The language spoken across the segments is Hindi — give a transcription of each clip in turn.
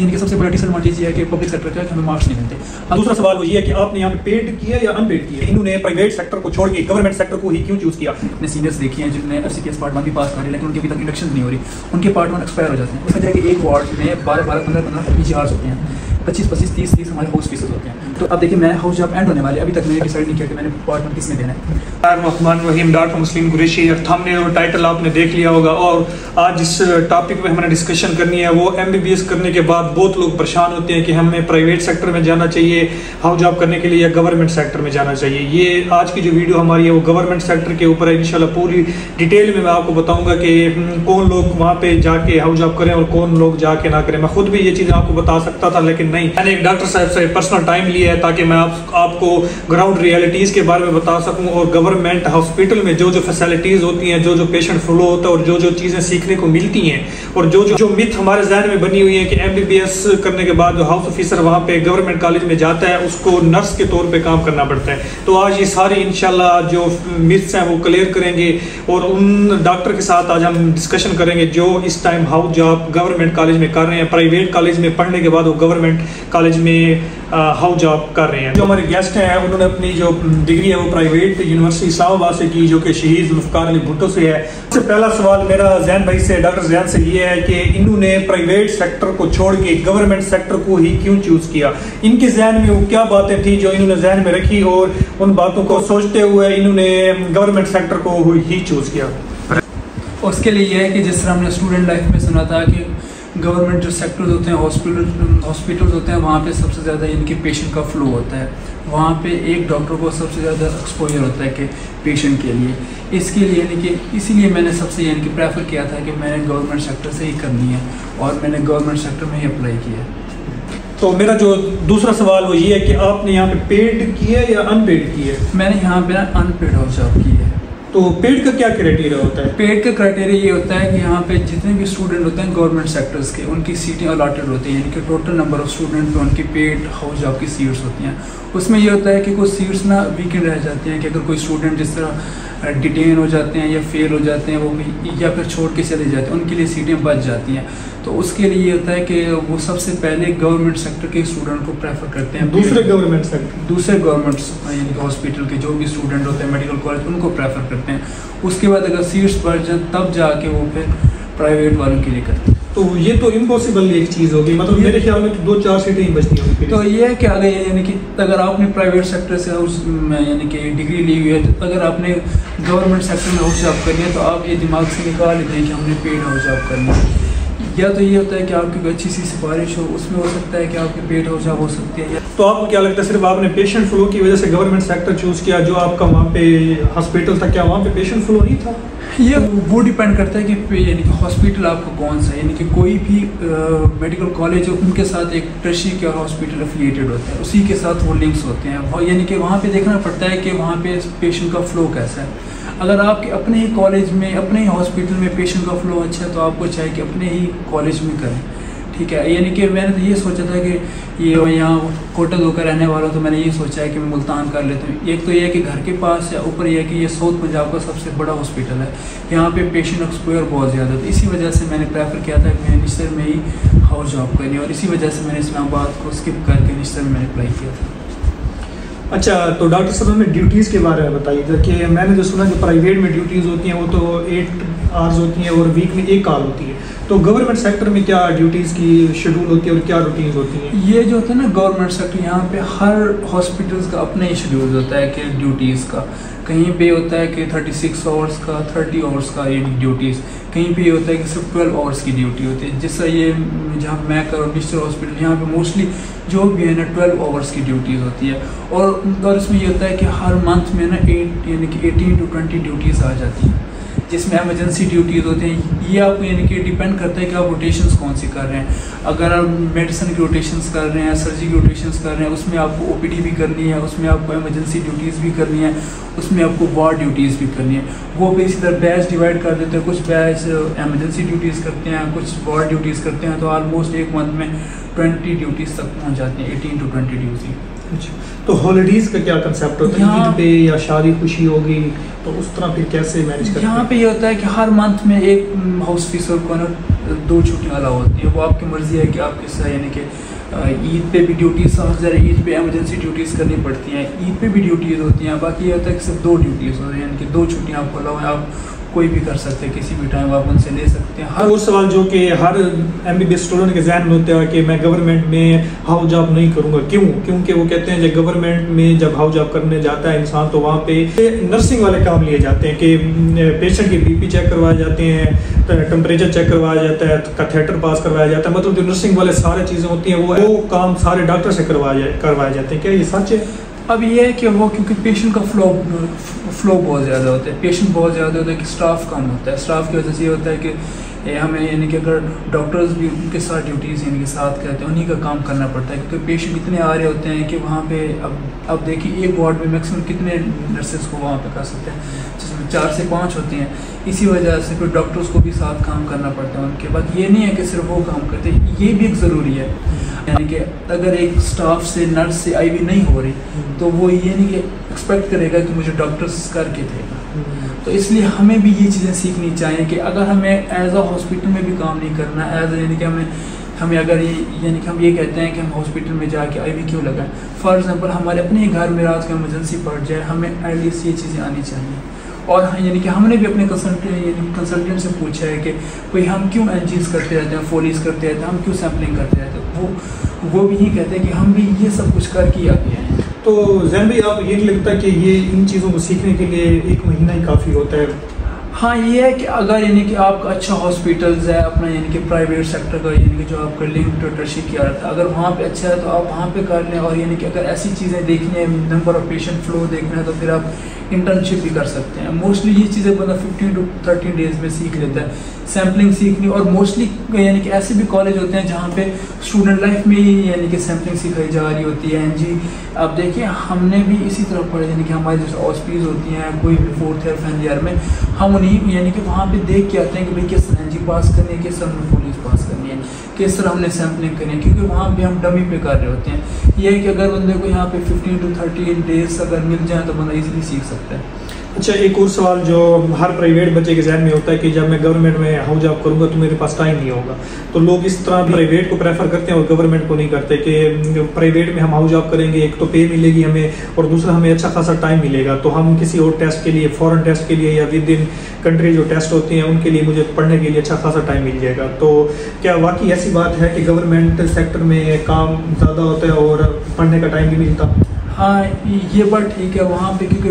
यानी कि सबसे बड़ा डिसएडवांटेज ये है कि पब्लिक सेक्टर का हमें मार्क्स नहीं मिलते। अब दूसरा सवाल वो ये है कि आपने यहाँ पे पेड किया या अनपेड किया? इन्होंने प्राइवेट सेक्टर को छोड़ के गवर्नमेंट सेक्टर को ही क्यों चूज किया? अपने सीनियर्स देखिए हैं जिन्होंने FCPS पार्ट 1 भी पास कर लिया, लेकिन उनकी अभी तक इलेक्शन नहीं हो रही, उनके पार्ट 1 एक्सपायर हो जाते हैं। उसमें जाके एक वार्ड में 12-12, 15-15 PGRs होते हैं, 25-25, 30-30 हमारे हाउस फीसेस होते हैं। तो अब देखिए मैं हाउस जब एंड होने वाले, अभी तक मैंने डिसाइड नहीं किया कि मैंने पार्ट 1 किसमें देना है। डॉक्टर मुस्लिम कुरैशी, और थंबनेल और टाइटल आपने देख लिया होगा। और आज जिस टॉपिक पे हमारे डिस्कशन करनी है वो MBBS करने के बाद बहुत लोग परेशान होते हैं कि हमें प्राइवेट सेक्टर में जाना चाहिए हाउस जॉब करने के लिए या गवर्नमेंट सेक्टर में जाना चाहिए। ये आज की जो वीडियो हमारी है वो गवर्नमेंट सेक्टर के ऊपर है। इंशाल्लाह पूरी डिटेल में मैं आपको बताऊंगा कि कौन लोग वहाँ पे जाके हाउस जॉब करें और कौन लोग जाके ना करें। मैं खुद भी ये चीज़ें आपको बता सकता था, लेकिन नहीं, मैंने एक डॉक्टर साहब से पर्सनल टाइम लिया है ताकि मैं आपको ग्राउंड रियलिटीज़ के बारे में बता सकूँ और गवर्नमेंट हॉस्पिटल में जो फैसिलिटीज़ होती हैं, जो पेशेंट फ्लो होता है और जो चीज़ें सीखने को मिलती हैं और जो मिथ हमारे जहन में बनी हुई है कि MBBS करने के बाद जो हाउस ऑफिसर वहाँ पे गवर्नमेंट कॉलेज में जाता है उसको नर्स के तौर पे काम करना पड़ता है। तो आज ये सारी इंशाल्लाह जो मिथ्स हैं वो क्लियर करेंगे और उन डॉक्टर के साथ आज हम डिस्कशन करेंगे जो इस time house job government college में कर रहे हैं, प्राइवेट कॉलेज में पढ़ने के बाद वो गवर्नमेंट कॉलेज में हाउस जॉब कर रहे हैं। जो हमारे गेस्ट हैं उन्होंने अपनी जो डिग्री है वो प्राइवेट यूनिवर्सिटी इस्लामाबाद से की, जो कि शहीद जुल्फ़िकार अली भुट्टो से है। सबसे पहला सवाल मेरा जैन भाई से, डॉक्टर जैन से ये है कि इन्होंने प्राइवेट सेक्टर को छोड़ के गवर्नमेंट सेक्टर को ही क्यों चूज किया? इनके जहन में वो क्या बातें थी जो इन्होंने जहन में रखी और उन बातों को सोचते हुए इन्होंने गवर्नमेंट सेक्टर को ही चूज किया? उसके लिए यह है कि जिस तरह हमने स्टूडेंट लाइफ में सुना था कि गवर्नमेंट जो सेक्टर्स होते हैं, हॉस्पिटल्स होते हैं, वहाँ पे सबसे ज़्यादा इनके पेशेंट का फ्लो होता है। वहाँ पे एक डॉक्टर को सबसे ज़्यादा एक्सपोजर होता है कि पेशेंट के लिए। इसके लिए यानी कि इसीलिए मैंने सबसे यानी कि प्रेफर किया था कि मैंने गवर्नमेंट सेक्टर से ही करनी है और मैंने गवर्नमेंट सेक्टर में ही अप्लाई किया। तो मेरा जो दूसरा सवाल वो ये है कि आपने यहाँ पे पेड किया या अनपेड किया? मैंने यहाँ पे अनपेड हाउस जॉब की है। तो पेड का क्या क्राइटेरिया होता है? पेड का क्राइटेरिया ये होता है कि यहाँ पे जितने भी स्टूडेंट होते हैं गवर्नमेंट सेक्टर्स के, उनकी सीटें अलॉटेड होती हैं, यानी कि टोटल नंबर ऑफ स्टूडेंट पे उनकी पेड हाउस जॉब की सीट्स होती हैं। उसमें ये होता है कि कुछ सीट्स ना वीकेंड रह जाती हैं कि अगर कोई स्टूडेंट जिस तरह डिटेन हो जाते हैं या फेल हो जाते हैं वो भी, या फिर छोड़ के चले जाते हैं, उनके लिए सीटें बच जाती हैं। तो उसके लिए ये होता है कि वो सबसे पहले गवर्नमेंट सेक्टर के स्टूडेंट को प्रेफर करते हैं, दूसरे गवर्नमेंट यानी कि हॉस्पिटल के जो भी स्टूडेंट होते हैं, मेडिकल कॉलेज, उनको प्रेफर करते हैं। उसके बाद अगर सीट्स बढ़ जाए तब जाके वो फिर प्राइवेट वालों के लिए करते हैं। तो ये तो इम्पॉसिबल एक चीज़ होगी, मतलब मेरे ख्याल में तो 2-4 सीटें ही बचती होंगी। तो ये है कि अगर यानी कि अगर आपने प्राइवेट सेक्टर से यानी कि डिग्री ली हुई है, तो अगर आपने गवर्नमेंट सेक्टर में हाउस जॉब करनी है तो आप ये दिमाग से निकाल लेते हैं कि हमने पेड हाउस जॉब करनी है। या तो ये होता है कि आपकी कोई अच्छी सी सिफारिश हो, उसमें हो सकता है कि आपकी पेड हाउस जॉब हो सकती है। तो आपको क्या लगता है सिर्फ आपने पेशेंट फ्लो की वजह से गवर्नमेंट सेक्टर चूज किया? जो आपका वहाँ पे हॉस्पिटल था, क्या वहाँ पे पेशेंट फ्लो नहीं था? ये वो डिपेंड करता है कि यानी कि हॉस्पिटल आपका कौन सा है। यानी कि कोई भी मेडिकल कॉलेज है उनके साथ एक टर्शियरी केयर हॉस्पिटल एफिलिएटेड होता है, उसी के साथ वो लिंक्स होते हैं। यानी कि वहाँ पे देखना पड़ता है कि वहाँ पे पेशेंट का फ्लो कैसा है। अगर आपके अपने ही कॉलेज में, अपने ही हॉस्पिटल में पेशेंट का फ्लो अच्छा है तो आपको चाहिए कि अपने ही कॉलेज में करें, ठीक है। यानी कि मैंने तो ये सोचा था कि ये यहाँ कोटक होकर रहने वाला हूँ, तो मैंने ये सोचा है कि मैं मुल्तान कर लेता हूँ। एक तो ये है कि घर के पास है, ऊपर यह है कि ये साउथ पंजाब का सबसे बड़ा हॉस्पिटल है, यहाँ पे पेशेंट एक्सपोजर बहुत ज़्यादा है। तो इसी वजह से मैंने प्रेफर किया था कि मैं निश्तर में ही हाउस जॉब करनी, और इसी वजह से मैंने इस्लामाबाद को स्किप करके निश्तर में मैंने अप्लाई किया था। अच्छा, तो डॉक्टर साहब हमें ड्यूटीज़ के बारे में बताइए कि मैंने जो सुना जो प्राइवेट में ड्यूटीज़ होती हैं वो तो 8 आवर्स होती हैं और वीक में 1 कॉल होती है। तो गवर्नमेंट सेक्टर में क्या ड्यूटीज़ की शेड्यूल होती है और क्या रूटीन्स होती हैं? ये जो होता है ना गवर्नमेंट सेक्टर, यहाँ पे हर हॉस्पिटल्स का अपना ही शेड्यूल होता है कि ड्यूटीज़ का। कहीं पे होता है कि 36 आवर्स का, 30 आवर्स का ये ड्यूटीज़, कहीं पे ये होता है कि सिर्फ 12 आवर्स की ड्यूटी होती है। जिससे ये जहाँ मैं करूँ मिस्टर हॉस्पिटल, यहाँ पे मोस्टली जो भी है ना 12 आवर्स की ड्यूटीज़ होती है। और इसमें ये होता है कि हर मंथ में ना 8 यानी कि 18 to 20 ड्यूटीज़ आ जाती हैं, जिसमें एमरजेंसी ड्यूटीज़ होते हैं। ये आपको यानी कि डिपेंड करता है कि आप रोटेशंस कौन सी कर रहे हैं। अगर आप मेडिसिन की रोटेशंस कर रहे हैं, सर्जरी की रोटेशंस कर रहे हैं, उसमें आपको OPD भी करनी है, उसमें आपको एमरजेंसी ड्यूटीज़ भी करनी है, उसमें आपको वार्ड ड्यूटीज़ भी करनी है। वो भी इसी तरह बैच डिवाइड कर देते हैं, कुछ बैच एमरजेंसी ड्यूटीज़ करते हैं, कुछ वार्ड ड्यूटीज़ करते हैं। तो ऑलमोस्ट एक मंथ में 20 ड्यूटीज़ तक पहुँच जाती हैं, 18 to 20 ड्यूटी। तो हॉलीडेज का क्या कंसेप्ट होता है? ईद पे या शादी खुशी होगी तो उस तरह फिर कैसे मैनेज करते हैं? यहाँ पे ये होता है कि हर मंथ में एक हाउस ऑफिसर को ना 2 छुट्टियाँ अलाउ होती हैं। वो आपकी मर्ज़ी है कि आप किस यानी कि ईद पे भी ड्यूटीज़, ईद पे एमरजेंसी ड्यूटीज़ करनी पड़ती हैं, ईद पे भी ड्यूटीज़ होती हैं। बाकी ये होता है कि सिर्फ 2 ड्यूटीज़ होती हैं, यानी कि 2 छुट्टियाँ आपको अलाउ हैं, आप कोई भी कर सकते हैं, किसी भी टाइम आप उनसे ले सकते हैं। हर वो सवाल जो कि हर MBBS स्टूडेंट के जहन में होता है कि मैं गवर्नमेंट में हाउस जॉब नहीं करूँगा, क्योंकि वो कहते हैं जब गवर्नमेंट में जब हाउस जॉब करने जाता है इंसान तो वहाँ पे नर्सिंग वाले काम लिए जाते हैं कि पेशेंट की BP चेक करवाए जाते हैं, टेम्परेचर चेक करवाया जाता है, कैथेटर पास करवाया जाता है, मतलब जो नर्सिंग वाले सारे चीज़ें होती हैं वो काम सारे डॉक्टर से करवाए जाते हैं। क्या ये सच है? अब ये है कि वो क्योंकि पेशेंट का फ्लो बहुत ज़्यादा होता है, पेशेंट बहुत ज़्यादा होता है कि स्टाफ कम होता है। स्टाफ की वजह से ये होता है कि हमें यानी कि अगर डॉक्टर्स भी उनके साथ ड्यूटीज़ यानी कि साथ करते हैं, उन्हीं का काम करना पड़ता है क्योंकि पेशेंट इतने आ रहे होते हैं कि वहाँ पे अब देखिए एक वार्ड में मैक्सिमम कितने नर्सेज को वहाँ पे कर सकते हैं, जिसमें 4 से 5 होती हैं। इसी वजह से फिर डॉक्टर्स को भी साथ काम करना पड़ता है उनके बाद। ये नहीं है कि सिर्फ वो काम करते, ये भी एक ज़रूरी है। यानी कि अगर एक स्टाफ से नर्स से IV नहीं हो रही तो वो ये नहीं कि एक्सपेक्ट करेगा कि मुझे डॉक्टर्स करके देगा। तो इसलिए हमें भी ये चीज़ें सीखनी चाहिए कि अगर हमें एज अ हॉस्पिटल में भी काम नहीं करना, यानी कि हमें अगर यानी कि हम ये कहते हैं कि हम हॉस्पिटल में जाके IV क्यों लगाएं। फॉर एग्जांपल हमारे अपने घर में रात को इमरजेंसी पड़ जाए, हमें एटलीस्ट ये चीज़ें आनी चाहिए। और यानी कि हमने भी अपने कंसल्टेंट से पूछा है कि भाई हम क्यों NGs करते रहते हैं, फोलिस करते रहते हैं, हम क्यों सैम्पलिंग करते रहते हैं। वो भी यही कहते हैं कि हम भी ये सब कुछ करके आगे हैं। तो जैन भाई आप ये नहीं लगता कि ये इन चीज़ों को सीखने के लिए 1 महीना ही काफ़ी होता है? हाँ, ये है कि अगर यानी कि आपका अच्छा हॉस्पिटल्स है अपना, यानी कि प्राइवेट सेक्टर का, यानी कि जो आपका लिंक टर्टरशिप किया रहता है, अगर वहाँ पे अच्छा है तो आप वहाँ पे कर लें। और यानी कि अगर ऐसी चीज़ें देखनी है, नंबर ऑफ पेशेंट फ्लो देखना है, तो फिर आप इंटर्नशिप भी कर सकते हैं। मोस्टली ये चीज़ें बंदा 15 to 30 डेज़ में सीख लेता है, सैम्पलिंग सीखनी। और मोस्टली यानी कि ऐसे भी कॉलेज होते हैं जहाँ पे स्टूडेंट लाइफ में ही यानी कि सैम्पलिंग सिखाई जा रही होती है। NG अब देखिए हमने भी इसी तरह पढ़े, यानी कि हमारी जैसे OSPs होती हैं कोई भी 4th या 5th ईयर में, हम उन्हीं यानी कि वहाँ पे देख के आते हैं कि भाई किस तरह NG पास करनी है, किस तरह हमने फोलिस पास करनी है, किस तरह हमने सैम्पलिंग करनी है, क्योंकि वहाँ पे हम डमी पे कर रहे होते हैं। ये है कि अगर बंदे को यहाँ पे 15 to 30 डेज अगर मिल जाए तो बंदा ईजिली सीख सकता है। अच्छा, एक और सवाल जो हर प्राइवेट बच्चे के जहन में होता है कि जब मैं गवर्नमेंट में हाउस जॉब करूंगा तो मेरे पास टाइम नहीं होगा। तो लोग इस तरह प्राइवेट को प्रेफर करते हैं और गवर्नमेंट को नहीं करते कि प्राइवेट में हम हाउस जॉब करेंगे, एक तो पे मिलेगी हमें और दूसरा हमें अच्छा खासा टाइम मिलेगा, तो हम किसी और टेस्ट के लिए, फॉरेन टेस्ट के लिए या विद इन कंट्री जो टेस्ट होते हैं उनके लिए मुझे पढ़ने के लिए अच्छा खासा टाइम मिल जाएगा। तो क्या वाकई ऐसी बात है कि गवर्नमेंट सेक्टर में काम ज़्यादा होता है और पढ़ने का टाइम भी मिलता? हाँ, ये बात ठीक है वहाँ पे, क्योंकि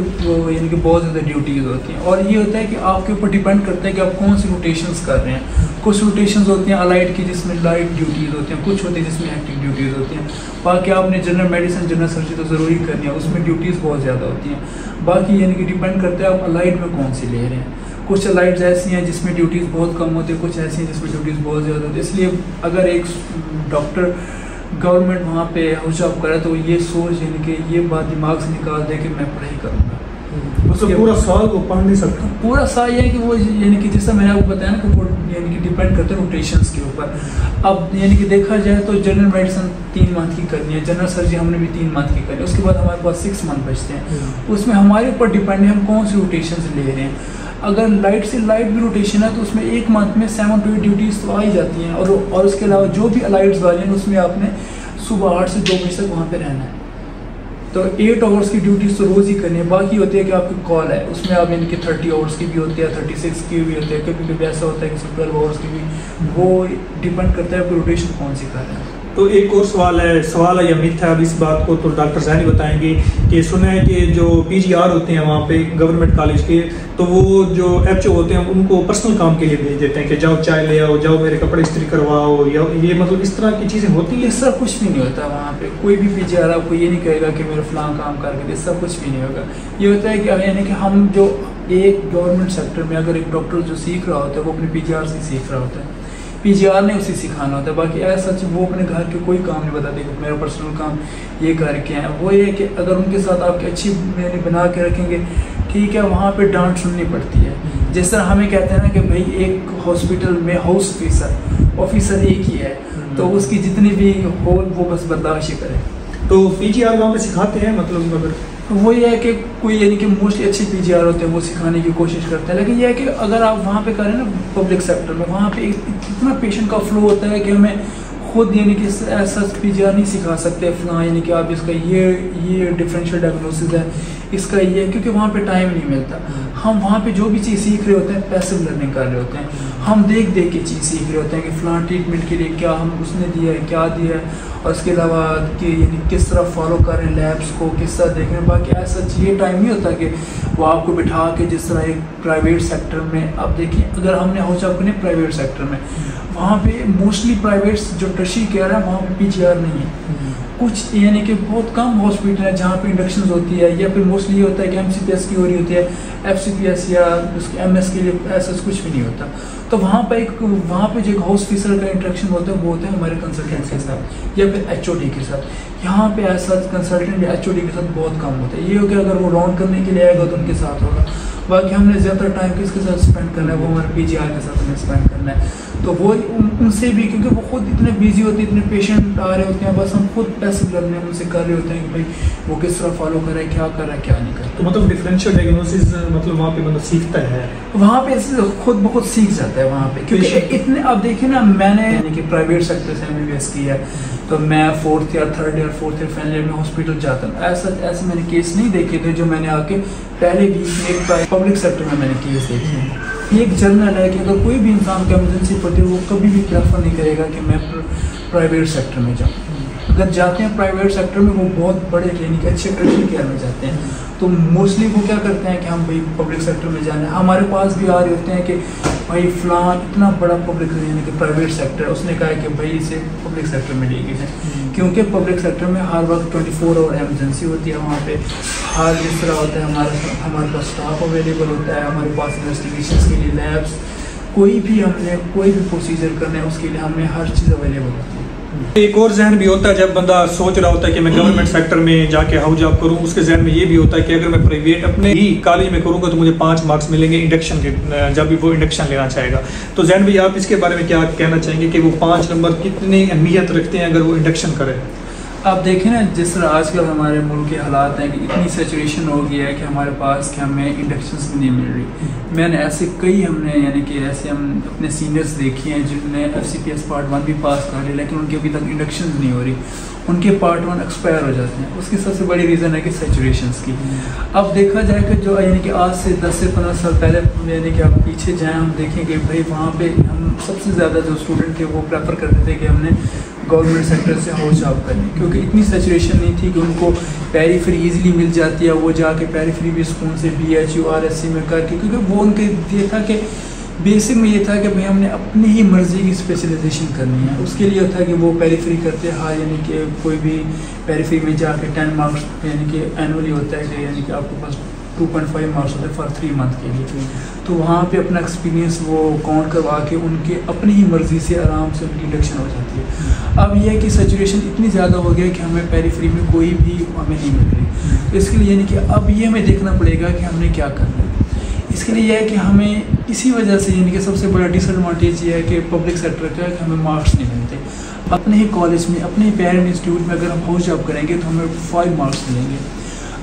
यानी कि बहुत ज़्यादा ड्यूटीज़ होती हैं। और ये होता है कि आपके ऊपर डिपेंड करता है कि आप कौन सी रोटेशंस कर रहे हैं। कुछ रोटेशंस होती हैं अलाइड की जिसमें लाइट ड्यूटीज़ होती हैं, कुछ होती हैं जिसमें एक्टिव ड्यूटीज़ होती हैं। बाकी आपने जनरल मेडिसिन, जनरल सर्जरी तो ज़रूरी करनी है, उसमें ड्यूटीज़ बहुत ज़्यादा होती हैं। बाकी यानी कि डिपेंड करता है आप अलाइड में कौन सी ले रहे हैं। कुछ अलाइड्स ऐसी हैं जिसमें ड्यूटीज़ बहुत कम होती है, कुछ ऐसी हैं जिसमें ड्यूटीज़ बहुत ज़्यादा होती है। इसलिए अगर एक डॉक्टर गवर्नमेंट वहाँ पे हाउस जॉब करे तो ये सोच यानी कि ये बात दिमाग से निकाल दे कि मैं पढ़ाई करूँगा। उसके पूरा साल वो पढ़ नहीं सकता। पूरा साल ये है कि वो यानी कि जैसा मैंने आपको बताया ना कि वो यानी कि डिपेंड करते हैं रोटेशंस के ऊपर। अब यानी कि देखा जाए तो जनरल मेडिसिन 3 मंथ की करनी है, जनरल सर्जरी हमने भी 3 मंथ की करनी है, उसके बाद हमारे पास 6 मंथ बचते हैं। उसमें हमारे ऊपर डिपेंड है हम कौन सी रोटेशन ले रहे हैं। अगर लाइट से लाइट भी रोटेशन है तो उसमें 1 मंथ में 7 to 8 ड्यूटीज़ तो आ ही जाती हैं। और उसके अलावा जो भी अलाइड्स वाले हैं उसमें आपने सुबह 8 से 2 बजे तक वहाँ पे रहना है। तो 8 आवर्स की ड्यूटीज़ तो रोज़ ही करनी है। बाकी होती है कि आपकी कॉल है, उसमें आप यानी कि 30 आवर्स की भी होती है, 36 की भी होती है, कभी कभी ऐसा होता है कि 12 आवर्स की भी। वो डिपेंड करता है कि रोटेशन कौन सी कर रहे हैं। तो एक और सवाल है या मिथ है, अब इस बात को तो डॉक्टर ज़ैनी बताएंगे कि सुना है कि जो PGR होते हैं वहाँ पे गवर्नमेंट कॉलेज के, तो वो जो HO होते हैं उनको पर्सनल काम के लिए भेज देते हैं कि जाओ चाय ले आओ, जाओ मेरे कपड़े इस्त्री करवाओ, या ये मतलब इस तरह की चीज़ें होती हैं? इसका कुछ भी नहीं होता वहाँ पे। कोई भी PGR आपको ये नहीं कहेगा कि मेरा फलां काम करके दे, इसका कुछ भी नहीं होगा। ये होता है कि यानी कि हम जो एक गवर्नमेंट सेक्टर में अगर एक डॉक्टर जो सीख रहा होता है वो अपने PGR से सीख रहा होता है, PGR ने उसे सिखाना होता है। बाकी ऐसा सच वो अपने घर के कोई काम नहीं बताते कि मेरा पर्सनल काम ये करके हैं। वो ये है कि अगर उनके साथ आपकी अच्छी मैंने बना के रखेंगे, ठीक है, वहाँ पे डांट सुननी पड़ती है। जिस तरह हमें कहते हैं ना कि भाई एक हॉस्पिटल में हाउस ऑफिसर एक ही है, तो उसकी जितनी भी हो वो बस बर्दाश्त ही करे। तो पीजीआर वहाँ पे सिखाते हैं, मतलब अगर वो ये है कि कोई यानी कि मोस्टली अच्छे पीजीआर होते हैं वो सिखाने की कोशिश करता है, लेकिन ये है कि अगर आप वहाँ पे करें ना पब्लिक सेक्टर में, वहाँ पे इतना पेशेंट का फ्लो होता है कि हमें खुद यानी कि ऐसा पीजीआर नहीं सिखा सकते फलां यानी कि आप इसका ये डिफरेंशियल डायग्नोसिस है, इसका ये, क्योंकि वहाँ पे टाइम नहीं मिलता। हम वहाँ पे जो भी चीज़ सीख रहे होते हैं पैसिव लर्निंग कर रहे होते हैं, हम देख देख के चीज़ सीख रहे होते हैं कि फ़लाँ ट्रीटमेंट के लिए क्या हम उसने दिया है, क्या दिया है, और उसके अलावा कि यानी किस तरह फॉलो करें लैब्स को, किस तरह देख रहे हैं। बाकी ऐसा ये टाइम नहीं होता कि वो आपको बिठा के जिस तरह एक प्राइवेट सेक्टर में, अब देखिए अगर हमने हाउस आप करें प्राइवेट सेक्टर में, वहाँ पे मोस्टली प्राइवेट्स जो टर्शियरी केयर है वहाँ पे पीजीआर नहीं है। कुछ यानी कि बहुत कम हॉस्पिटल है जहाँ पे इंडक्शंस होती है, या फिर मोस्टली ये होता है कि एमसीपीएस की हो रही होती है, एफसीपीएस या उसके एमएस के लिए ऐसा कुछ भी नहीं होता। तो वहाँ पे जो एक हाउस ऑफिसर का इंटरेक्शन होता है वो होता है हमारे कंसल्टेंट के साथ या फिर एचओडी के साथ। यहाँ पे ऐसा कंसल्टेंट या एचओडी के साथ बहुत कम होता है। ये हो कि अगर वो राउंड करने के लिए आएगा तो उनके साथ होगा, बाकी हमने ज़्यादा टाइम किसके साथ स्पेंड करना है, वो हमारे पीजीआर के साथ हमें स्पेंड करना है। तो वो उनसे भी, क्योंकि वो खुद इतने बिजी होते हैं, इतने पेशेंट आ रहे होते हैं, बस हम खुद पैसिव लर्निंग उनसे कर रहे होते हैं कि भाई वो किस तरह फॉलो कर रहा है, क्या कर रहा है, क्या नहीं कर रहा है। तो मतलब डिफरेंशियल डायग्नोसिस मतलब वहाँ पे बंदा सीखता है, वहाँ पे खुद बहुत सीख जाता है वहाँ पे, क्योंकि इतने, अब देखिए ना, मैंने यानी कि प्राइवेट सेक्टर से एमबीबीएस किया है, तो मैं 4th या 3rd या 4th ईयर फाइनल ईयर में हॉस्पिटल जाता हूँ। ऐसे मैंने केस नहीं देखे थे जो मैंने आके पहले वीक में पब्लिक सेक्टर में मैंने केस देखे हैं। ये एक जर्नल है कि अगर कोई भी इंसान को एमरजेंसी पड़ती है वो कभी भी प्रेफर नहीं करेगा कि मैं प्राइवेट सेक्टर में जाऊँ। अगर जाते हैं प्राइवेट सेक्टर में वो बहुत बड़े क्लिनिक अच्छे टर्शियरी केयर में जाते हैं, तो मोस्टली वो क्या करते हैं कि हम भाई पब्लिक सेक्टर में जाना है। हमारे पास भी आ रहे होते हैं कि भाई फ़लाँ इतना बड़ा पब्लिक यानी कि प्राइवेट सेक्टर, उसने कहा है कि भाई इसे पब्लिक सेक्टर में ले गए हैं, क्योंकि पब्लिक सेक्टर में हर वक्त 24 आवर एमरजेंसी होती है। वहाँ पे हर जिस तरह होता है हमारे पास स्टाफ अवेलेबल होता है, हमारे पास इन्वेस्टिगेशन के लिए लैब्स, कोई भी प्रोसीजर करना है उसके लिए हमें हर चीज़ अवेलेबल होती है। एक और जहन भी होता है जब बंदा सोच रहा होता है कि मैं गवर्नमेंट सेक्टर में जाके हाउस जॉब करूं, उसके जहन में ये भी होता है कि अगर मैं प्राइवेट अपने ही कॉलेज में करूंगा तो मुझे 5 मार्क्स मिलेंगे इंडक्शन के, जब भी वो इंडक्शन लेना चाहेगा। तो जहन भाई आप इसके बारे में क्या कहना चाहेंगे कि वो 5 नंबर कितनी अहमियत रखते हैं अगर वो इंडक्शन करें? आप देखें ना, जिस तरह आजकल हमारे मुल्क के हालात हैं कि इतनी सैचुरेशन हो गई है कि हमारे पास कि हमें इंडक्शंस भी नहीं मिल रही। मैंने ऐसे कई यानी कि ऐसे हम अपने सीनियर्स देखे हैं जिनने FCPS पार्ट 1 भी पास कर लिया, लेकिन उनकी अभी तक इंडक्शन नहीं हो रही, उनके पार्ट 1 एक्सपायर हो जाते हैं। उसकी सबसे बड़ी रीज़न है कि सैचुरेशंस की। अब देखा जाए कि जो यानी कि आज से 10 से 15 साल पहले यानी कि आप पीछे जाएँ, हम देखें कि भाई वहाँ पे हम सबसे ज़्यादा जो स्टूडेंट थे वो प्रेफर करते थे कि हमने गवर्नमेंट सेक्टर से हाउस जॉब करनी, क्योंकि इतनी सैचुरेशन नहीं थी कि उनको पेरीफ्री इजीली मिल जाती है, वो जाके पेरीफ्री भी स्कूल से BHU RSC में करके, क्योंकि वो उनके ये था कि बेसिक में ये था कि भाई हमने अपनी ही मर्ज़ी की स्पेशलाइजेशन करनी है। उसके लिए होता है कि वो पेरीफ्री करते हैं। हाँ, यानी कि कोई भी पेरीफ्री में जाके 10 मार्क्स यानी कि एनुअली होता है कि यानी कि आपके पास 2.5 मार्क्स होते हैं फॉर 3 मंथ के लिए। तो वहाँ पे अपना एक्सपीरियंस वो काउंट करवा के उनके अपनी ही मर्ज़ी से आराम से उनकी इंडक्शन हो जाती है। अब यह है कि सैचुरेशन इतनी ज़्यादा हो गया कि हमें पेरीफ्री में कोई भी हमें नहीं मिल रही। तो इसके लिए यानी कि अब ये हमें देखना पड़ेगा कि हमने क्या करना है। इसके लिए यह है कि हमें इसी वजह से यानी कि सबसे बड़ा डिसएडवांटेज ये है कि पब्लिक सेक्टर का है कि हमें मार्क्स नहीं मिलते। अपने ही कॉलेज में, अपने ही पेरेंट इंस्टीट्यूट में अगर हम हाउस जॉब करेंगे तो हमें 5 मार्क्स मिलेंगे।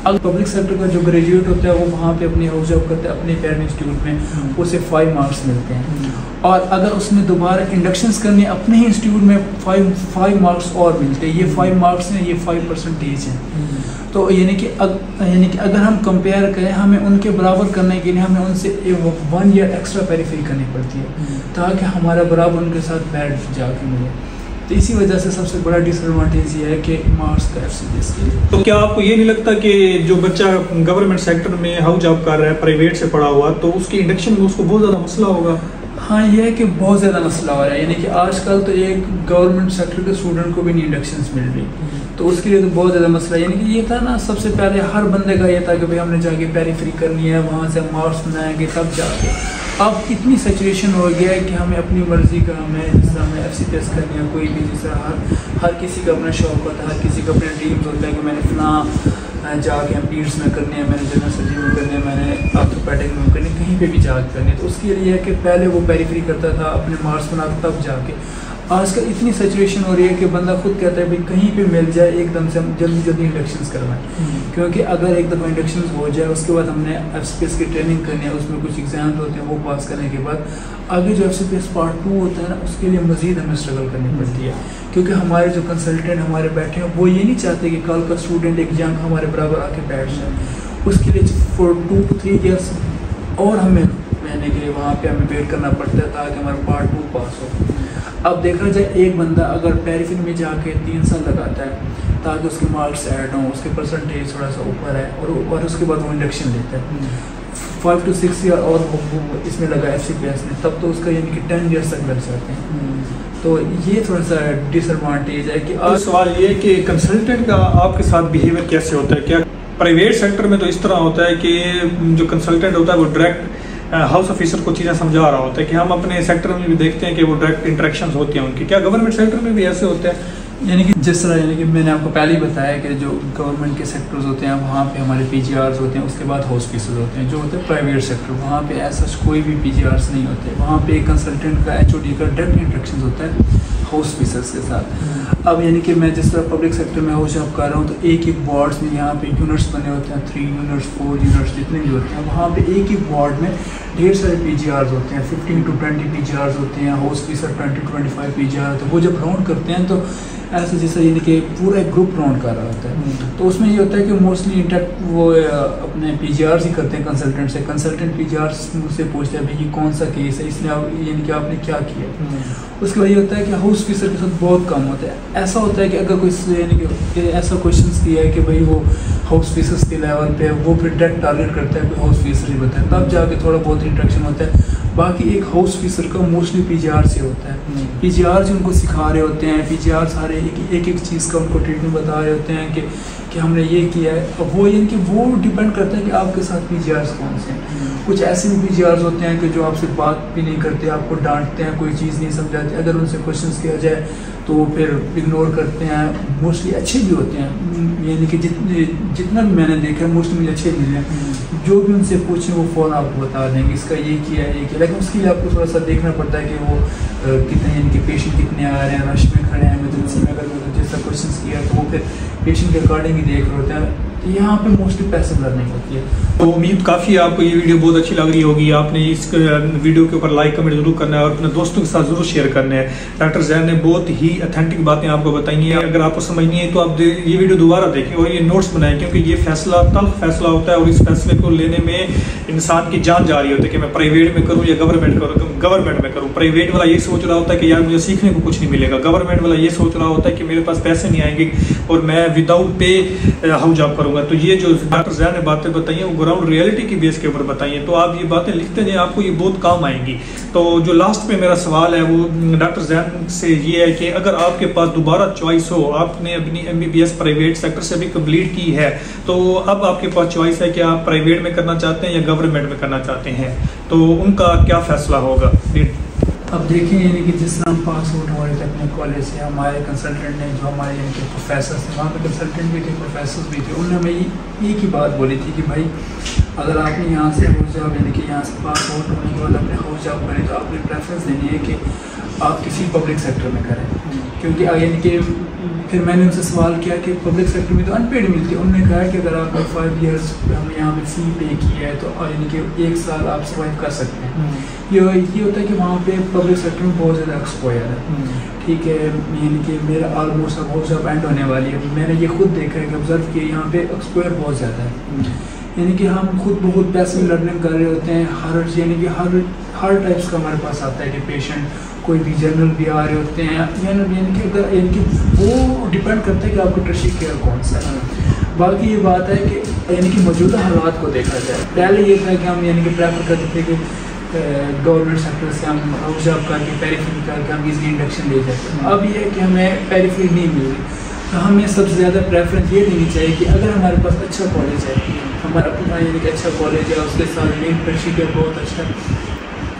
अगर पब्लिक सेक्टर का जो ग्रेजुएट होता है वो वहाँ पे अपनी हाउस जॉब करता है अपने पेरेंट इंस्टीट्यूट में, उसे 5 मार्क्स मिलते हैं। और अगर उसने दोबारा इंडक्शंस करनी है अपने ही इंस्टीट्यूट में 5 मार्क्स और मिलते हैं। ये 5 मार्क्स हैं, ये 5% हैं। तो यानी कि अगर हम कंपेयर करें, हमें उनके बराबर करने के लिए हमें उनसे 1 ईयर एक्स्ट्रा पेरीफ्री करनी पड़ती है ताकि हमारा बराबर उनके साथ बैठ जाके मिले। तो इसी वजह से सबसे बड़ा डिसएडवांटेज ये है कि मार्क्स का FCPS के लिए। तो क्या आपको ये नहीं लगता कि जो बच्चा गवर्नमेंट सेक्टर में हाउस जॉब कर रहा है प्राइवेट से पढ़ा हुआ, तो उसकी इंडक्शन में उसको बहुत ज़्यादा मसला होगा? हाँ, ये है कि बहुत ज़्यादा मसला हो रहा है। यानी कि आजकल तो एक गवर्नमेंट सेक्टर के स्टूडेंट को भी नहीं इंडक्शंस मिल रही, तो उसके लिए तो बहुत ज़्यादा मसला है। यानी कि ये था ना, सबसे पहले हर बंदे का ये था कि भाई हमने जाके पेरीफ्री करनी है, वहाँ से मार्क्स बनाएंगे तब जाके। अब इतनी सैचुरेशन हो गया है कि हमें अपनी मर्ज़ी का, हमें जिस तरह हमें FCPS करनी है, कोई भी जिस तरह हर किसी का अपना शौक़ होता है, हर किसी का अपना ड्रीम्स होता है कि मैंने फलां जाके एमपीड्स में करनी है, मैंने जनरल सर्जरी में करनी है, मैंने ऑर्थोपेडिक में करनी है, कहीं पे भी जाके करनी है। तो उसके लिए है कि पहले वो पेरीफ्री करता था, अपने मार्क्स बनाता तब जाके। आजकल इतनी सिचुएशन हो रही है कि बंदा खुद कहता है भाई कहीं पे मिल जाए एकदम से हम जल्दी जल्दी इंडक्शंस करवाएं, क्योंकि अगर एक दफ़ा इंडक्शंस हो जाए उसके बाद हमने FCPS की ट्रेनिंग करनी है, उसमें कुछ एग्जाम होते हैं, वो पास करने के बाद आगे जो FCPS पार्ट 2 होता है ना, उसके लिए मज़ीद हमें स्ट्रगल करनी पड़ती है, क्योंकि हमारे जो कंसल्टेंट हमारे बैठे हैं वो ये नहीं चाहते कि कल का स्टूडेंट एक जंग हमारे बराबर आके बैठ जाए। उसके लिए फॉर 2 to 3 years और हमें यानी कि वहाँ पे हमें वेट करना पड़ता है ताकि हमारा पार्ट 2 पास हो। अब देखा जाए एक बंदा अगर पेरिफेरी में जाके 3 साल लगाता है ताकि उसके मार्क्स ऐड हों, उसके परसेंटेज थोड़ा सा ऊपर है, और उसके बाद वो इंडक्शन लेता है 5 to 6 ईयर और वो इसमें लगा FCPS में, तब तो उसका यानी कि 10 ईयर्स तक लग जाते हैं। तो ये थोड़ा सा डिसएडवांटेज है कि आज सवाल ये है कि कंसल्टेंट का आपके साथ बिहेवियर कैसे होता है? क्या प्राइवेट सेक्टर में तो इस तरह होता है कि जो कंसल्टेंट होता है वो डायरेक्ट हाउस ऑफिसर को चीज़ें समझा रहा होता है कि हम अपने सेक्टर में भी देखते हैं कि वो डायरेक्ट इंटरेक्शंस होती हैं उनकी, क्या गवर्नमेंट सेक्टर में भी ऐसे होते हैं? यानी कि जिस तरह यानी कि मैंने आपको पहले ही बताया कि जो गवर्नमेंट के सेक्टर्स होते हैं वहाँ पे हमारे PGRs होते हैं, उसके बाद हॉस्पिटल्स होते हैं। जो होते हैं प्राइवेट सेक्टर, वहाँ पे ऐसा कोई भी PGRs नहीं होते, वहाँ पे एक कंसल्टेंट का HOD का डायरेक्ट इंटरेक्शन होता है हॉस्पिटल्स के साथ। अब यानी कि मैं जिस तरह पब्लिक सेक्टर में हाउस जॉब कर रहा हूँ तो एक एक वार्ड्स में यहाँ पे यूनिट्स बने होते हैं, 3 यूनिट्स 4 यूनिट्स जितने भी होते हैं, वहाँ पे एक एक वार्ड में ढेर सारे PGRs होते हैं, 15 to 20 PGRs होते हैं, हॉस्पिटल 20 to 25 PGR होते हैं। वो जब राउंड करते हैं तो ऐसे जैसे यानी कि पूरा एक ग्रुप राउंड कर रहा होता है, तो उसमें ये होता है कि मोस्टली इंटरेक्ट वो अपने PGRs ही करते हैं कंसल्टेंट से। कंसल्टेंट PGRs मुझसे पूछते हैं भाई ये कौन सा केस है, इसने यानी कि आपने क्या किया। उसके बाद ये होता है कि हाउस ऑफिसर के साथ बहुत कम होता है। ऐसा होता है कि अगर कोई यानी कि ऐसा क्वेश्चन किया है कि भाई वो हाउस ऑफिसर्स के लेवल पे वो फिर डायरेक्ट टारगेट करता है कोई हाउस ऑफिसर ही बताए, तब जाके थोड़ा बहुत इंटरेक्शन होता है। बाकी एक हाउस ऑफिसर का मोस्टली PGR से होता है, PGR जो उनको सिखा रहे होते हैं, PGR सारे एक एक चीज़ का उनको ट्रीटमेंट बता रहे होते हैं कि हमने ये किया है। अब वो यानी कि वो डिपेंड करता है कि आपके साथ PGRs कौन से हैं। कुछ ऐसे भी PGRs होते हैं कि जो आपसे बात भी नहीं करते, आपको डांटते हैं, कोई चीज़ नहीं समझाते, अगर उनसे क्वेश्चंस किया जाए तो वो फिर इग्नोर करते हैं। मोस्टली अच्छे भी होते हैं, यानी कि जितना भी मैंने देखा है मोस्टली मुझे अच्छे मिले हैं। जो भी उनसे पूछें वो फ़ौरन आपको बता देंगे इसका ये किया है, ये किया। लेकिन उसके लिए आपको थोड़ा सा देखना पड़ता है कि वो कितने यानी कि पेशेंट कितने आ रहे हैं, रश में खड़े हैं, इमरजेंसी में अगर जैसा क्वेश्चन किया तो वो फिर पेशेंट के अकॉर्डिंग ही देख रहे होते हैं। तो यहाँ पे मोस्टली पैसे लर्निंग होती है। तो उम्मीद काफ़ी आपको ये वीडियो बहुत अच्छी लग रही होगी। आपने इस वीडियो के ऊपर लाइक कमेंट जरूर करना है और अपने दोस्तों के साथ जरूर शेयर करना है। डॉक्टर जैन ने बहुत ही ऑथेंटिक बातें आपको बताई हैं। अगर आपको समझनी है तो आप ये वीडियो दोबारा देखें और ये नोट्स बनाएं, क्योंकि ये फैसला तब फैसला होता है और इस फैसले को लेने में इंसान की जान जा रही होती है कि मैं प्राइवेट में करूँ या गवर्नमेंट में करूँ। प्राइवेट वाला ये सोच रहा होता है कि यार मुझे सीखने को कुछ नहीं मिलेगा, गवर्नमेंट वाला ये सोच रहा होता है कि मेरे पास पैसे नहीं आएंगे और मैं विदाउट पे हाउस जॉब करूँगा। तो ये जो डॉक्टर जैन ने बातें बताई हैं वो ग्राउंड रियलिटी की बेस के ऊपर बताई हैं, तो आप ये बातें लिखते जाएं, आपको ये बहुत काम आएंगी। तो जो लास्ट में मेरा सवाल है वो डॉक्टर जैन से ये है कि अगर आपके पास दोबारा चॉइस हो, आपने अपनी MBBS प्राइवेट सेक्टर से भी कंप्लीट की है, तो अब आपके पास चॉइस है कि आप प्राइवेट में करना चाहते हैं या गवर्नमेंट में करना चाहते हैं, तो उनका क्या फैसला होगा? अब देखिए यानी कि जिस तरह हम पास आउट हमारे अपने कॉलेज से, हमारे कंसल्टेंट ने जो हमारे यानी कि प्रोफेसर थे, वहाँ पे कंसल्टेंट भी थे, प्रोफेसर भी थे, उन्होंने हमें एक ही बात बोली थी कि भाई अगर आपने यहाँ से हाउस जॉब यानी कि यहाँ से पास आउट होने के बाद अपने हाउस जॉब करें तो आपने प्रेफरेंस देनी है कि आप किसी पब्लिक सेक्टर में करें। क्योंकि यानी कि फिर मैंने उनसे सवाल किया कि पब्लिक सेक्टर में तो अनपेड मिलती है। उन्होंने कहा कि अगर आपने 5 ईयर्स हमने यहाँ पे फी पे की है तो यानी कि 1 साल आप सर्वाइव कर सकते हैं। ये होता है कि वहाँ पे पब्लिक सेक्टर में बहुत ज़्यादा एक्सपोजर है, ठीक है। यानी कि मेरा ऑलमोस्ट अब हाउस जॉब एंड होने वाली है, मैंने ये खुद देखा है कि ऑब्जर्व किया यहाँ पे एक्सपोजर बहुत ज़्यादा है। यानी कि हम खुद बहुत पैसे लर्निंग कर रहे होते हैं, यानी कि हर टाइप्स का हमारे पास आता है कि पेशेंट कोई भी जनरल भी आ रहे होते हैं, यानी कि वो डिपेंड करता है कि आपको टर्शियरी केयर कौन सा है। बाकी ये बात है कि यानी कि मौजूदा हालात को देखा जाए, पहले ये था कि हम यानी कि प्रेफर करते थे कि गवर्नमेंट सेक्टर से हम हाउस जॉब करके पेरिफेरी करके हम इजली इंडक्शन ले जाते हैं। अब ये है कि हमें पेरिफेरी नहीं मिल रही, तो हमें सबसे ज़्यादा प्रेफरेंस ये देनी चाहिए कि अगर हमारे पास अच्छा कॉलेज है, हमारा अपना यानी कि अच्छा कॉलेज है, उसके साथ मेन टर्शियरी केयर बहुत अच्छा है,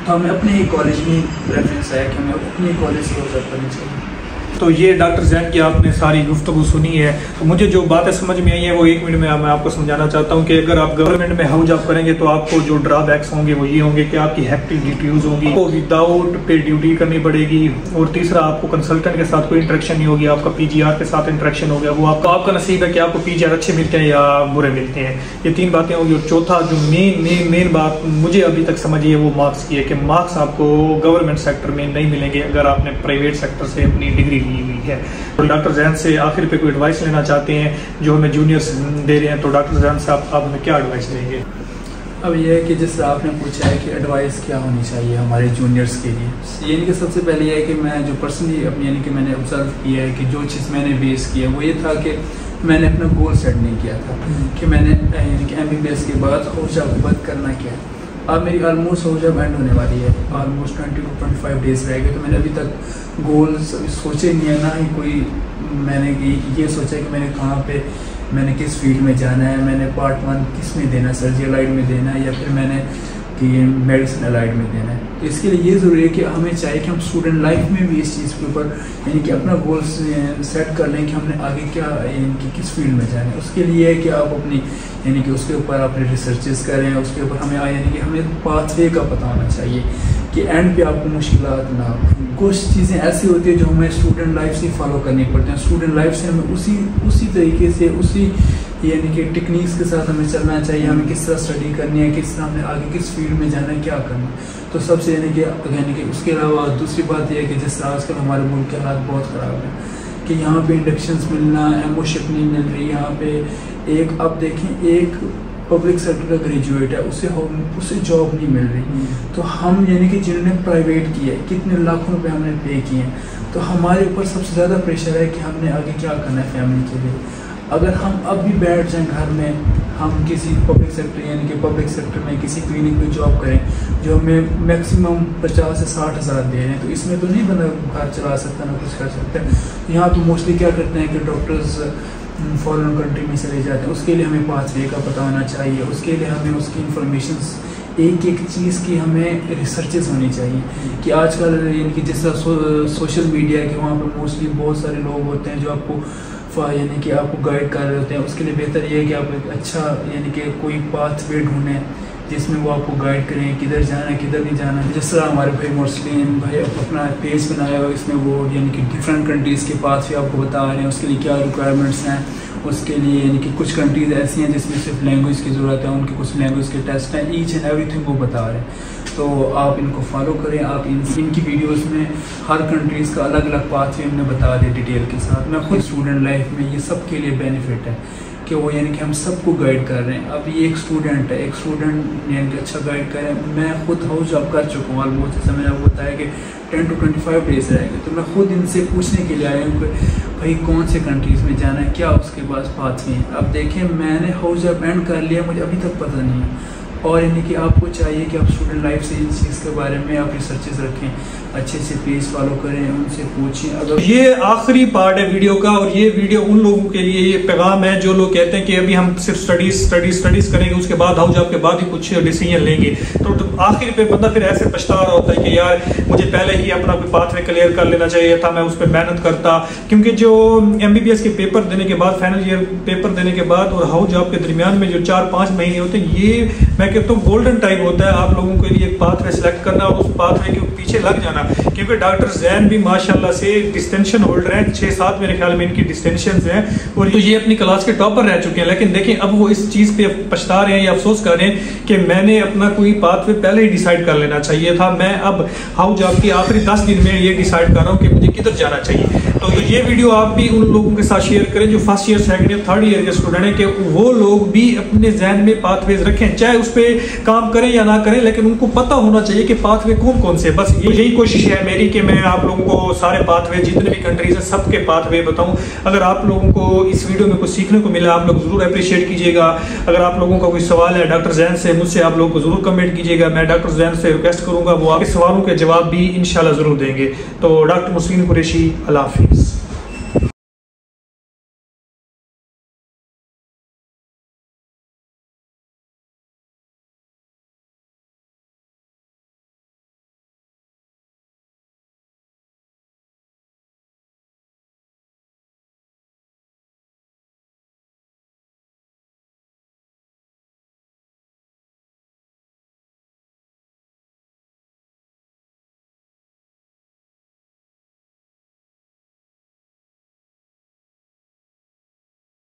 तो हमें अपने ही कॉलेज में प्रेफरेंस है कि हमें अपने कॉलेज से हाउस जॉब करनी चाहिए। तो ये डॉक्टर जैन की आपने सारी गुफ्तगू सुनी है, तो मुझे जो बातें समझ में आई है वो 1 मिनट में मैं आपको समझाना चाहता हूँ कि अगर आप गवर्नमेंट में हाउस जॉब करेंगे तो आपको जो ड्रॉबैक्स होंगे वो ये होंगे कि आपकी हेक्टिक ड्यूटीज होंगी, आपको विदाउट पे ड्यूटी करनी पड़ेगी, और तीसरा आपको कंसल्टेंट के साथ कोई इंटरेक्शन नहीं होगी, आपका पीजीआर के साथ इंटरेक्शन हो गया, वो आपका नसीब है कि आपको पीजीआर अच्छे मिलते हैं या बुरे मिलते हैं। ये 3 बातें होंगी। और चौथा जो मेन बात मुझे अभी तक समझी है वो मार्क्स की है कि मार्क्स आपको गवर्नमेंट सेक्टर में नहीं मिलेंगे अगर आपने प्राइवेट सेक्टर से अपनी डिग्री ली हुई है। तो डॉक्टर जैन से आखिर पे कोई एडवाइस लेना चाहते हैं जो हमें जूनियर्स दे रहे हैं, तो डॉक्टर जैन से आप हमें क्या एडवाइस देंगे? अब यह है कि जैसे आपने पूछा है कि एडवाइस क्या होनी चाहिए हमारे जूनियर्स के लिए, यानी कि सबसे पहले यह है कि मैं जो पर्सनली अपनी यानी कि मैंने ऑब्जर्व किया है कि जो चीज़ मैंने बेस किया वो ये था कि मैंने अपना गोल सेट नहीं किया था कि मैंने यानी कि MBBS के बाद हाउस जॉब के बाद करना क्या है। अब मेरी ऑलमोस्ट हाउस जॉब एंड होने वाली है, ऑलमोस्ट 22.5 डेज रह गए, तो मैंने अभी तक गोल्स सोचे नहीं है, ना ही कोई मैंने ये सोचा कि मैंने कहाँ पे मैंने किस फील्ड में जाना है, मैंने पार्ट 1 किस में देना है, सर्जरी अलाइड में देना है या फिर मैंने कि मेडिसिन अलाइड में देना है। तो इसके लिए ये ज़रूरी है कि हमें चाहिए कि हम स्टूडेंट लाइफ में भी इस चीज़ के ऊपर यानी कि अपना गोल सेट कर लें कि हमने आगे क्या यानी कि किस फील्ड में जाना है। उसके लिए है कि आप अपनी यानी कि उसके ऊपर अपने रिसर्चेस करें, उसके ऊपर हमें यानी कि हमें पाथवे का पता होना चाहिए कि एंड पे आपको मुश्किलात ना हो। कुछ चीज़ें ऐसी होती है जो हमें स्टूडेंट लाइफ से फॉलो करनी पड़ती हैं, स्टूडेंट लाइफ से हमें उसी तरीके से उसी यानी कि टेक्निक्स के साथ हमें चलना चाहिए, हमें किस तरह स्टडी करनी है, किस तरह हमें आगे किस फील्ड में जाना है, क्या करना है। तो सबसे यानी कि उसके अलावा दूसरी बात यह है कि जिस तरह आजकल हमारे मुल्क के हालात बहुत ख़राब हैं कि यहाँ पे इंडक्शंस मिलना, एमओशिप नहीं मिल रही यहाँ पे। एक अब देखें एक पब्लिक सेक्टर का ग्रेजुएट है उसे जॉब नहीं मिल रही, तो हम यानी कि जिन्होंने प्राइवेट किया है कितने लाखों रुपए हमने पे किए हैं, तो हमारे ऊपर सबसे ज़्यादा प्रेशर है कि हमने आगे क्या करना है फैमिली के लिए। अगर हम अब भी बैठ जाएं घर में, हम किसी पब्लिक सेक्टर यानी कि पब्लिक सेक्टर में किसी क्लिनिक में जॉब करें जो हमें मैक्सिमम 50 से 60 हज़ार दे रहे हैं, तो इसमें तो नहीं बंदा घर चला सकता ना कुछ कर सकता है। यहाँ तो मोस्टली क्या करते हैं कि डॉक्टर्स फॉरेन कंट्री में चले जाते हैं, उसके लिए हमें पाथवे का पता होना चाहिए, उसके लिए हमें उसकी इंफॉर्मेशन एक चीज़ की हमें रिसर्चेस होनी चाहिए कि आजकल यानी कि जिस तरह सोशल मीडिया के वहाँ पर मोस्टली बहुत सारे लोग होते हैं जो आपको यानी कि आपको गाइड कर रहे होते हैं। उसके लिए बेहतर ये है कि आप एक अच्छा यानी कि कोई पाथवे ढूंढें जिसमें वो आपको गाइड करें किधर जाना है किधर नहीं जाना है। जिस तरह हमारे भाई मुस्लिम भाई अपना पेज बनाया हुआ, इसमें वो यानी कि डिफरेंट कंट्रीज़ के पाथवे आपको बता रहे हैं उसके लिए क्या रिक्वायरमेंट्स हैं। उसके लिए यानी कि कुछ कंट्रीज़ ऐसी हैं जिसमें सिर्फ लैंग्वेज की ज़रूरत है, उनके कुछ लैंग्वेज के टेस्ट हैं, ईच एंड एवरीथिंग वो बता रहे हैं। तो आप इनको फॉलो करें, आप इनकी वीडियोस में हर कंट्रीज़ का अलग अलग पाथवे हमने बता दें डिटेल के साथ। मैं खुद स्टूडेंट लाइफ में ये सब के लिए बेनिफिट है कि वो यानी कि हम सबको गाइड कर रहे हैं। अब ये एक स्टूडेंट है, एक स्टूडेंट यानी कि अच्छा गाइड करें। मैं खुद हाउस जॉब कर चुका हूँ ऑलमोस्ट, जैसे मैंने आपको बताया कि 10 to 25 डेज रहेंगे, तो मैं खुद इनसे पूछने के लिए आया हूँ कि भाई कौन से कंट्रीज़ में जाना है, क्या उसके पास पाथवे हैं। अब देखें मैंने हाउस जॉब एंड कर लिया, मुझे अभी तक पता नहीं है। और यानी कि आपको चाहिए कि आप स्टूडेंट लाइफ से इस चीज़ के बारे में आप रिसर्चेस रखें, अच्छे से पेज फॉलो करें, उनसे पूछें। अगर ये आखिरी पार्ट है वीडियो का, और ये वीडियो उन लोगों के लिए ये पैगाम है जो लोग कहते हैं कि अभी हम सिर्फ स्टडीज करेंगे, उसके बाद हाउस जॉब के बाद ही कुछ डिसीजन लेंगे। तो आखिर पे बंदा फिर ऐसे पछता रहा होता है कि यार मुझे पहले ही अपना कोई पाथवे क्लियर कर लेना चाहिए था, मैं उस पर मेहनत करता। क्योंकि जो MBBS के पेपर देने के बाद, फाइनल ईयर पेपर देने के बाद और हाउस जॉब के दरमियान में जो 4-5 महीने होते हैं, ये मैं कहता हूँ गोल्डन टाइम होता है आप लोगों के लिए एक पाथवे सिलेक्ट करना और उस पाथवे के पीछे लग जाना। क्योंकि डॉक्टर जैन भी माशाल्लाह से डिस्टिंक्शन होल्डर हैं, 6-7 मेरे ख्याल में इनकी डिस्टिंक्शंस हैं, और ये अपनी क्लास के टॉपर रह चुके हैं। लेकिन देखें अब वो इस चीज़ पे पछता रहे हैं या अफसोस कर रहे हैं कि मैंने अपना कोई पाथवे पहले ही डिसाइड कर लेना चाहिए था। मैं अब हाउस जॉब के आखिरी 10 दिन में ये डिसाइड कर रहा हूँ कि मुझे किधर जाना चाहिए। तो ये वीडियो आप भी उन लोगों के साथ शेयर करें जो first year, second year, third year के स्टूडेंट हैं, कि वो लोग भी अपने जहन में पाथवेज रखें, चाहे उस पर काम करें या ना करें, लेकिन उनको पता होना चाहिए कि पाथवे कौन कौन से। बस यही कोशिश है मेरी कि मैं आप लोगों को सारे पाथवे जितने भी कंट्रीज हैं सबके पाथवे बताऊं। अगर आप लोगों को इस वीडियो में कुछ सीखने को मिला, आप लोग जरूर अप्रिशिएट कीजिएगा। अगर आप लोगों का कोई सवाल है डॉक्टर जैन से, मुझसे आप लोगों को जरूर कमेंट कीजिएगा। मैं डॉक्टर जैन से रिक्वेस्ट करूंगा वो आपके सवालों के जवाब भी इंशाल्लाह जरूर देंगे। तो डॉक्टर मुस्लिम कुरैशी, अल्लाह हाफिज़।